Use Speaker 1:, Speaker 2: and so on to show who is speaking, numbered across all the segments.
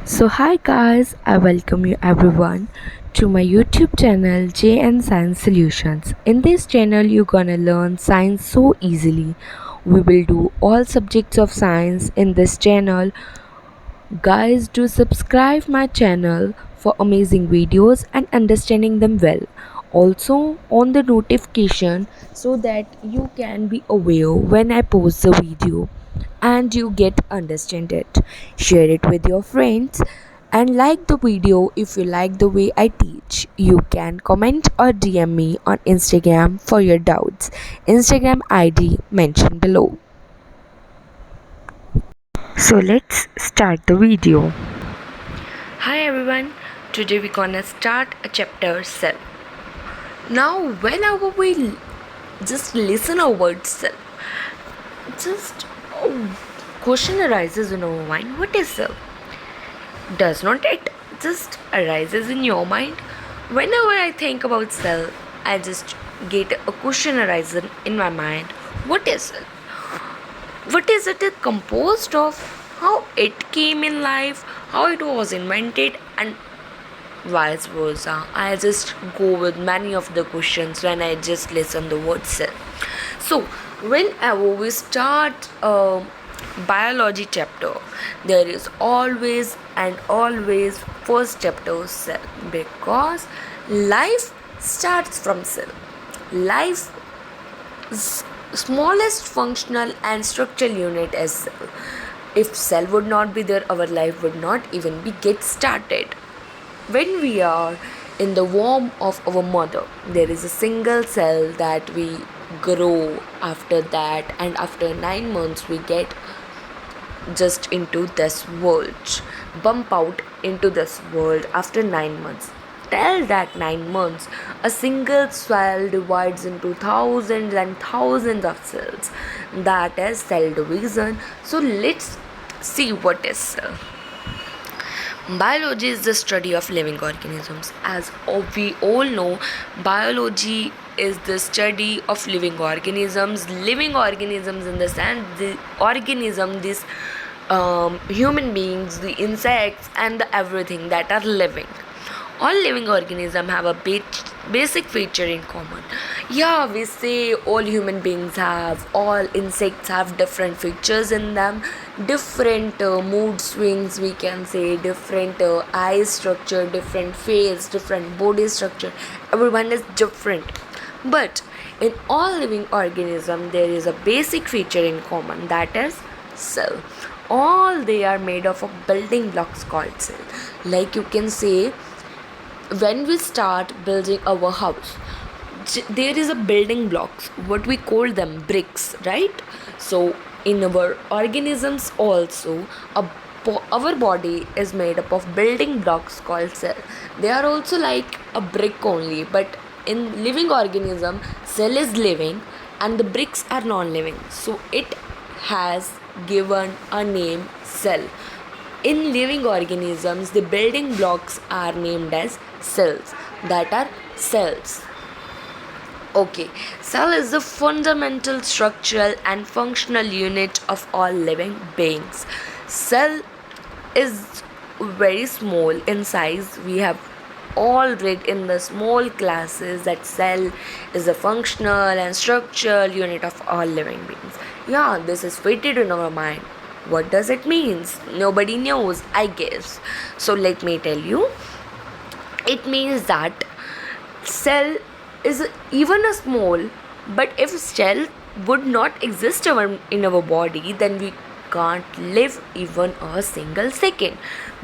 Speaker 1: So, hi guys, I welcome you everyone to my YouTube channel JN Science Solutions. In this channel, you're gonna learn science so easily. We will do all subjects of science in this channel. Guys, do subscribe my channel for amazing videos and understanding them well. Also, on the notification so that you can be aware when I post the video and you get understand it. Share it with your friends and like the video if you like the way I teach. You can comment or DM me on Instagram for your doubts. Instagram ID mentioned below. So let's start the video. Hi everyone, today we're gonna start a chapter cell. Now, whenever we just listen a word cell, just a question arises in our mind: what is cell? Does not it just arises in your mind? Whenever I think about cell, I just get a question arises in my mind: what is cell? What is it composed of? How it came in life? How it was invented? And vice versa. I just go with many of the questions when I just listen the word cell. So whenever we start a biology chapter, there is always first chapter cell, because life starts from cell. Life smallest functional and structural unit is cell. If cell would not be there, our life would not even be get started. When we are in the womb of our mother, there is a single cell that we grow after that, and after 9 months we get just into this world, bump out into this world after 9 months. Till that 9 months, a single cell divides into thousands and thousands of cells. That is cell division. So let's see what is cell. Biology is the study of living organisms. As we all know, biology is the study of living organisms. Living organisms in the sense the organism, these human beings, the insects, and the everything that are living. All living organisms have a basic feature in common. Yeah, we say all human beings have, all insects have different features in them, different mood swings, we can say, different eye structure, different face, different body structure. Everyone is different. But in all living organisms, there is a basic feature in common, that is cell. All they are made of building blocks called cell. Like you can say, when we start building our house, there is a building blocks, what we call them bricks, right? So in our organisms also, our body is made up of building blocks called cell. They are also like a brick only, but in living organism, cell is living and the bricks are non-living, so it has given a name cell. In living organisms, the building blocks are named as cells, that are cells. Okay, cell is the fundamental structural and functional unit of all living beings. Cell is very small in size. We have all read in the small classes that cell is a functional and structural unit of all living beings. Yeah, this is fitted in our mind. What does it mean? Nobody knows, I guess. So let me tell you. It means that cell is even a small, but if cell would not exist in our body, then we can't live even a single second,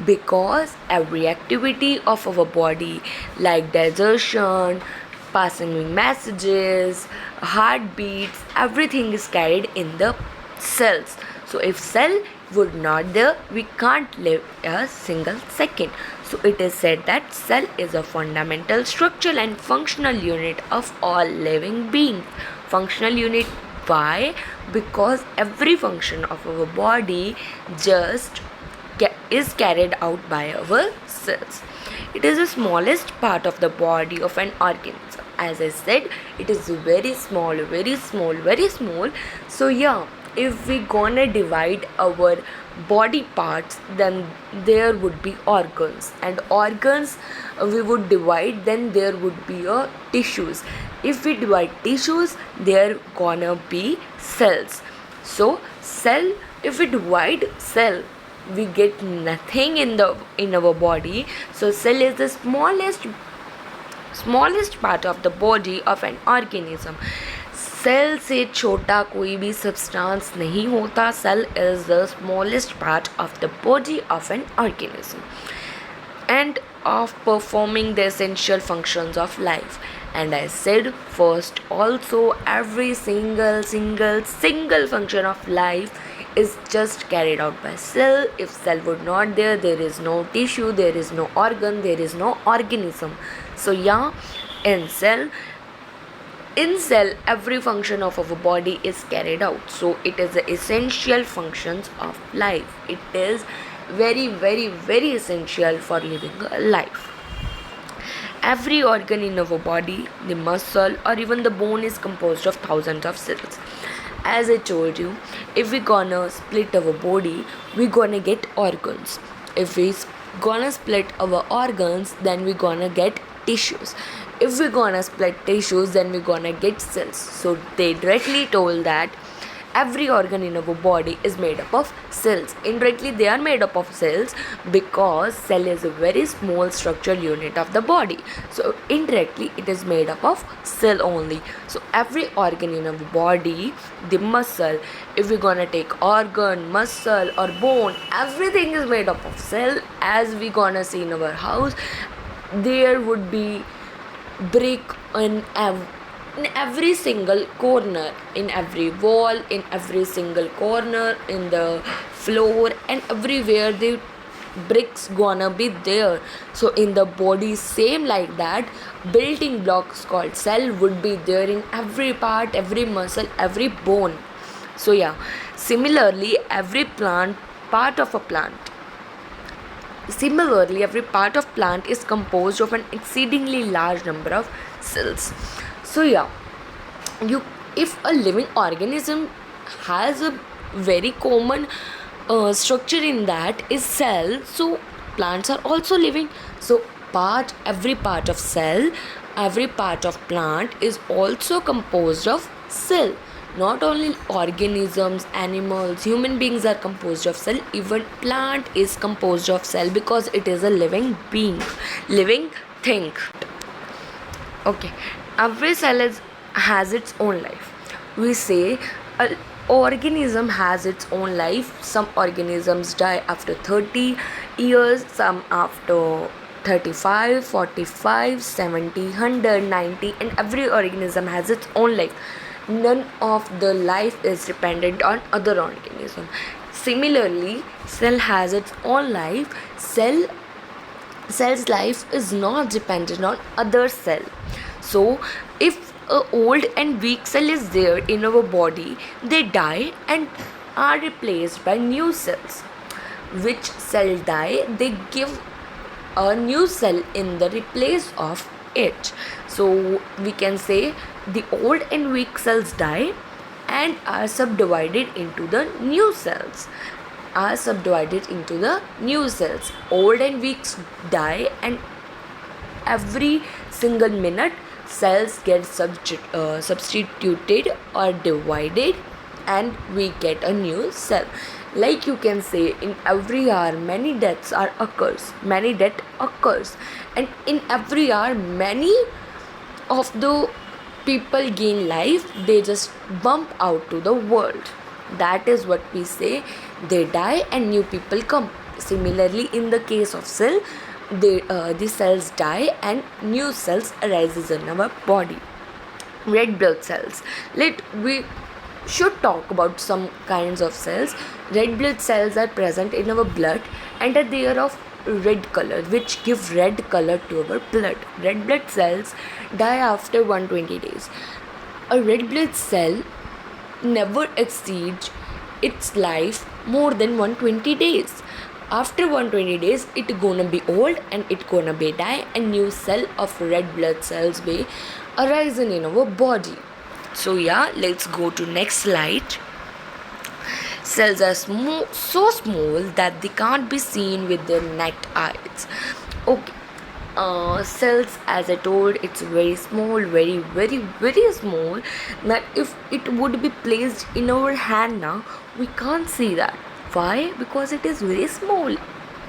Speaker 1: because every activity of our body, like digestion, passing messages, heartbeats, everything is carried in the cells. So if cell would not there, we can't live a single second. So it is said that cell is a fundamental structural and functional unit of all living beings. Functional unit, why? Because every function of our body just is carried out by our cells. It is the smallest part of the body of an organism. As I said, it is very small, very small, very small. So yeah, if we gonna divide our body parts, then there would be organs, and organs we would divide, then there would be tissues. If we divide tissues, there gonna be cells. So cell, if we divide cell, we get nothing in our body. So cell is the smallest part of the body of an organism. Cell से छोटा कोई भी substance नहीं होता. Cell is the smallest part of the body of an organism and of performing the essential functions of life. And I said first also, every single function of life is just carried out by cell. If cell would not there is no tissue, there is no organ, there is no organism. So yeah, in cell every function of our body is carried out. So it is the essential functions of life. It is very essential for living a life. Every organ in our body, the muscle or even the bone, is composed of thousands of cells. As I told you, if we gonna split our body, we gonna get organs. If we gonna split our organs, then we gonna get tissues. If we gonna split tissues, then we gonna get cells. So they directly told that every organ in our body is made up of cells. Indirectly they are made up of cells because cell is a very small structural unit of the body. So indirectly it is made up of cell only. So every organ in our body, the muscle, if we're gonna take organ, muscle or bone, everything is made up of cell. As we gonna see in our house, there would be brick in every single corner, in every wall, in every single corner, in the floor, and everywhere the bricks gonna be there. So in the body, same like that, building blocks called cell would be there in every part, every muscle, every bone. So yeah, similarly every part of plant is composed of an exceedingly large number of cells. So yeah, if a living organism has a very common structure in that is cell, so plants are also living. So every part of cell, every part of plant is also composed of cell. Not only organisms, animals, human beings are composed of cell, even plant is composed of cell because it is a living being, living thing. Okay, every cell has its own life. We say an organism has its own life. Some organisms die after 30 years, some after 35, 45, 70, 100, 90, and every organism has its own life. None of the life is dependent on other organism. Similarly, cell has its own life. Cell's life is not dependent on other cell. So if a old and weak cell is there in our body, they die and are replaced by new cells. Which cell die, they give a new cell in the replace of it. So we can say the old and weak cells die and are subdivided into the new cells. Old and weak die, and every single minute cells get substituted or divided, and we get a new cell. Like you can say, in every hour many death occurs, and in every hour many of the people gain life. They just bump out to the world. That is what we say, they die and new people come. Similarly, in the case of cell, the cells die and new cells arises in our body. Red blood cells. We should talk about some kinds of cells. Red blood cells are present in our blood and they are of red color, which give red color to our blood. Red blood cells die after 120 days. A red blood cell never exceeds its life more than 120 days. After 120 days, it gonna be old and it gonna be die, and new cell of red blood cells be arisen in our body. So yeah, let's go to next slide. Cells are so small that they can't be seen with their naked eyes. Okay. Cells, as I told, it's very small, very small, that if it would be placed in our hand now, we can't see that. Why? Because it is very small,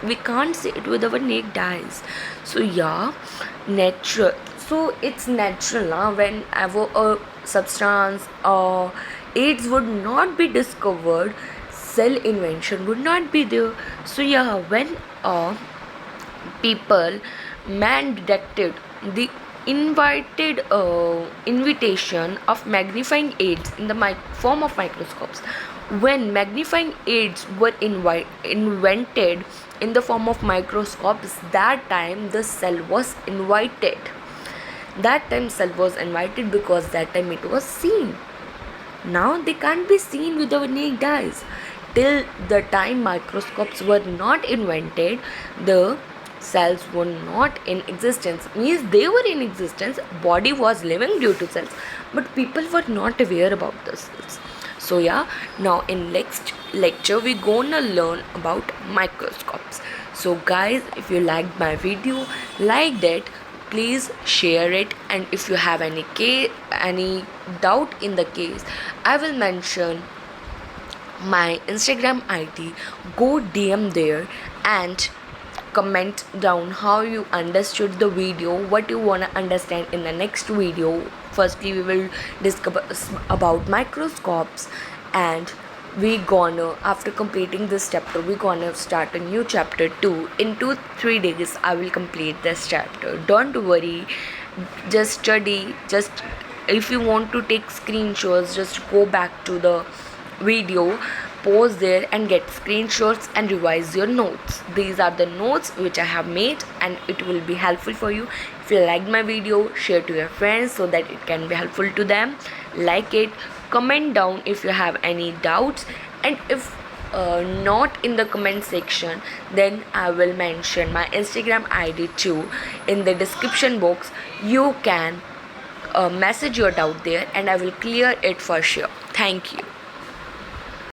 Speaker 1: we can't see it with our naked eyes. So yeah, natural, so it's natural now, whenever a substance or AIDS would not be discovered, cell invention would not be there. So yeah, when people man detected the invitation of magnifying aids in the form of microscopes. When magnifying aids were invented in the form of microscopes, that time the cell was invited. That time cell was invited because that time it was seen. Now they can't be seen with our naked eyes. Till the time microscopes were not invented, the cells were not in existence. Means they were in existence, body was living due to cells, but people were not aware about the cells. So yeah, now in next lecture we gonna learn about microscopes. So guys, if you liked my video, like that, please share it, and if you have any doubt in the case, I will mention my Instagram ID. Go DM there and comment down how you understood the video, what you want to understand in the next video. Firstly, we will discuss about microscopes, and we gonna, after completing this chapter, we gonna start a new chapter 2 in 2-3 days. I will complete this chapter, don't worry, just study. Just if you want to take screenshots, just go back to the video, pause there and get screenshots and revise your notes. These are the notes which I have made, and it will be helpful for you. If you liked my video, share to your friends so that it can be helpful to them. Like it, comment down if you have any doubts, and if not in the comment section, then I will mention my Instagram ID too in the description box. You can message your doubt there and I will clear it for sure. Thank you.